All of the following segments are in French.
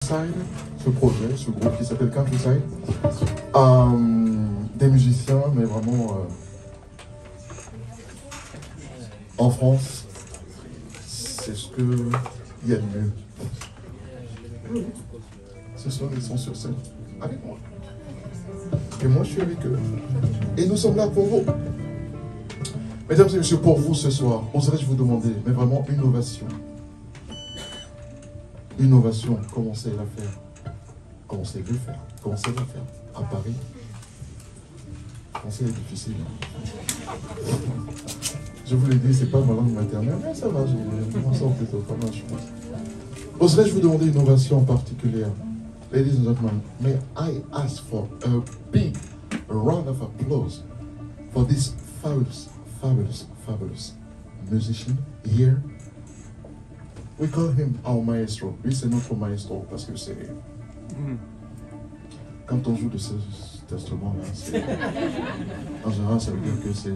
Countryside, ce projet, ce groupe qui s'appelle Countryside. Des musiciens, mais vraiment en France, c'est ce qu'il y a de mieux. Ce soir, ils sont sur scène avec moi. Et moi, je suis avec eux. Et nous sommes là pour vous. Mesdames et messieurs, pour vous ce soir, oserais-je vous demander, mais vraiment une ovation. Une ovation, commencez à la faire. Commencez à le faire. Commencez à la faire. À Paris. Français est difficile. Je vous l'ai dit, c'est pas ma langue maternelle, mais ça va, je m'en sors plutôt pas mal, je pense. Oserais-je vous demander une ovation particulière? Ladies and gentlemen, may I ask for a big round of applause for this fabulous, fabulous, fabulous musician here. We call him our maestro. Lui, c'est notre maestro parce que c'est... Quand on joue de cet instrument-là, en général, ça veut dire que c'est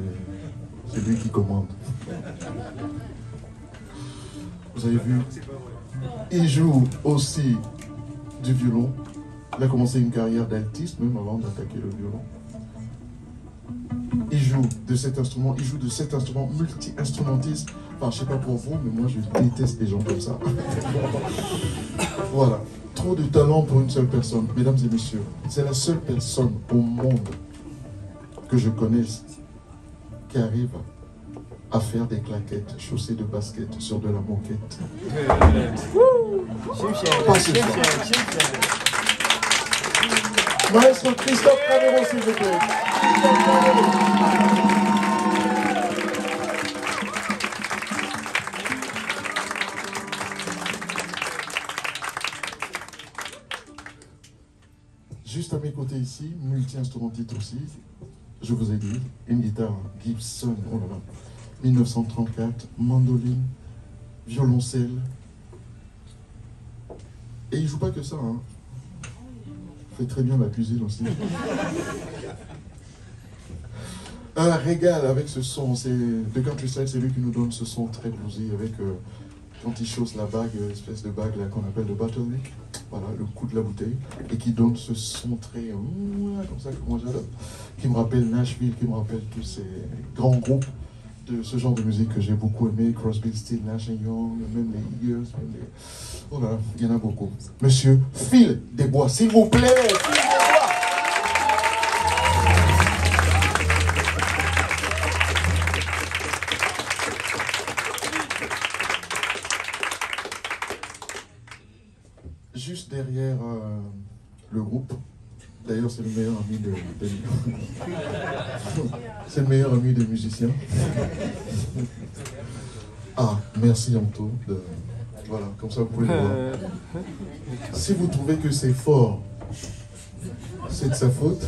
lui qui commande. Vous avez vu, il joue aussi du violon. Il a commencé une carrière d'altiste même avant d'attaquer le violon. Il joue de cet instrument, multi-instrumentiste. Enfin, je sais pas pour vous, mais moi je déteste les gens comme ça. Voilà. Trop de talent pour une seule personne. Mesdames et messieurs, c'est la seule personne au monde que je connaisse qui arrive à faire des claquettes chaussées de basket sur de la moquette. Pas ce soir. Maestro Christophe Cavero, s'il vous plaît. Juste à mes côtés ici, multi-instrumentiste aussi, je vous ai dit, une guitare Gibson, oh là là, 1934, mandoline, violoncelle. Et il ne joue pas que ça, hein. Il fait très bien la cuisine aussi. Un régal avec ce son, c'est The Countryside, c'est lui qui nous donne ce son très bluesy avec quand il chausse la bague, espèce de bague là qu'on appelle le bottleneck, voilà, le coup de la bouteille, et qui donne ce son très comme ça que moi j'adore, qui me rappelle Nashville, qui me rappelle tous ces grands groupes de ce genre de musique que j'ai beaucoup aimé, Crosby, Stills, Nash & Young, même les Eagles, même les... Oh là, il y en a beaucoup. Monsieur Phil Desbois, s'il vous plaît, Phil Desbois. Juste derrière le groupe, d'ailleurs c'est le meilleur ami c'est le meilleur ami des musiciens. Ah, merci Anto. Voilà, comme ça vous pouvez le voir. Si vous trouvez que c'est fort, c'est de sa faute.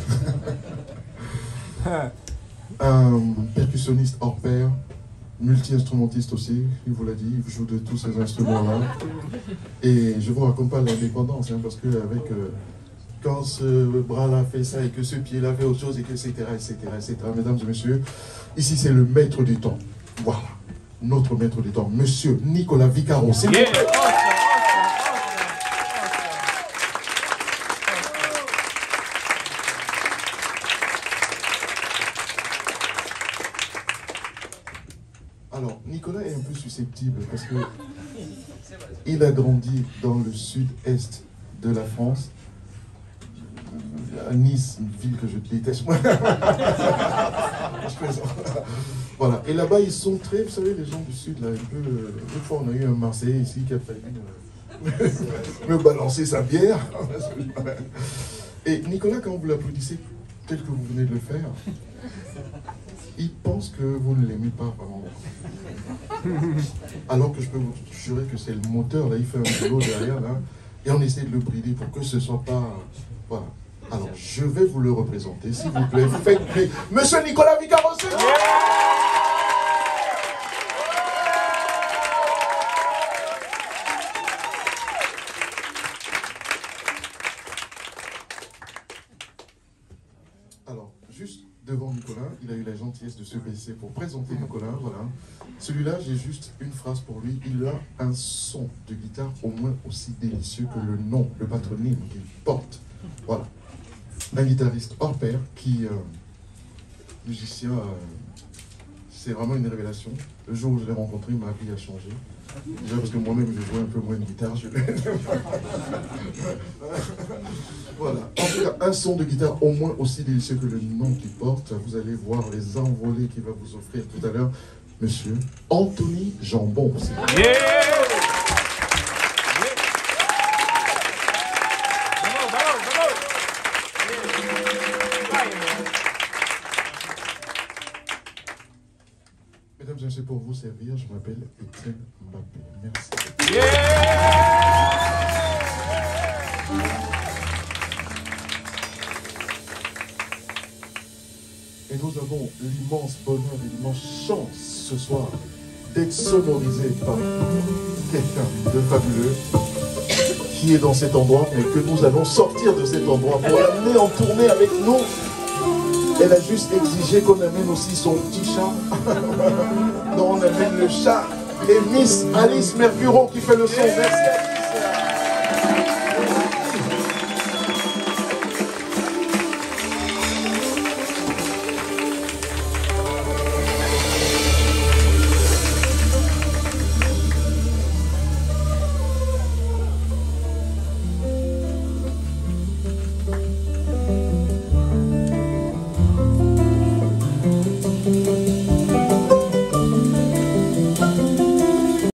Un percussionniste hors pair, multi-instrumentiste aussi, il vous l'a dit, il joue de tous ces instruments-là. Et je vous raconte pas l'indépendance, hein, parce que avec quand ce bras-là fait ça et que ce pied-là fait autre chose, et que etc., etc., etc. Mesdames et messieurs, ici c'est le maître du temps. Voilà, notre maître du temps, Monsieur Nicolas Vicaro. C'est yeah. Alors, Nicolas est un peu susceptible parce que il a grandi dans le sud-est de la France, à Nice, une ville que je déteste. Voilà. Et là-bas, ils sont très, vous savez, les gens du sud, là, un peu. Une fois, on a eu un Marseillais ici qui a failli me balancer sa bière. Et Nicolas, quand vous l'applaudissez, tel que vous venez de le faire, il pense que vous ne l'aimez pas vraiment. Alors que je peux vous jurer que c'est le moteur, là, il fait un boulot derrière, là, et on essaie de le brider pour que ce ne soit pas... Voilà. Alors, je vais vous le représenter, s'il vous plaît. Faites Monsieur Nicolas Vicaro, c'est vous. Alors, juste devant Nicolas. Il a eu la gentillesse de se baisser pour présenter Nicolas. Voilà. Celui-là, j'ai juste une phrase pour lui. Il a un son de guitare au moins aussi délicieux que le nom, le patronyme qu'il porte. Voilà. Un guitariste hors pair qui, musicien, c'est vraiment une révélation. Le jour où je l'ai rencontré, il m'a appris à changer. Déjà parce que moi-même, je jouais un peu moins de guitare. Voilà. En tout cas, un son de guitare au moins aussi délicieux que le nom qu'il porte. Vous allez voir les envolées qu'il va vous offrir tout à l'heure. Monsieur Anthony Jambon. Mesdames et messieurs, pour vous servir, je m'appelle Étienne Mbappé. Merci. Et nous avons l'immense bonheur et l'immense chance ce soir d'être sonorisé par quelqu'un de fabuleux qui est dans cet endroit, mais que nous allons sortir de cet endroit pour l'amener en tournée avec nous. Elle a juste exigé qu'on amène aussi son petit chat. Donc on amène le chat et Miss Alice Mercuro qui fait le son. Merci Alice.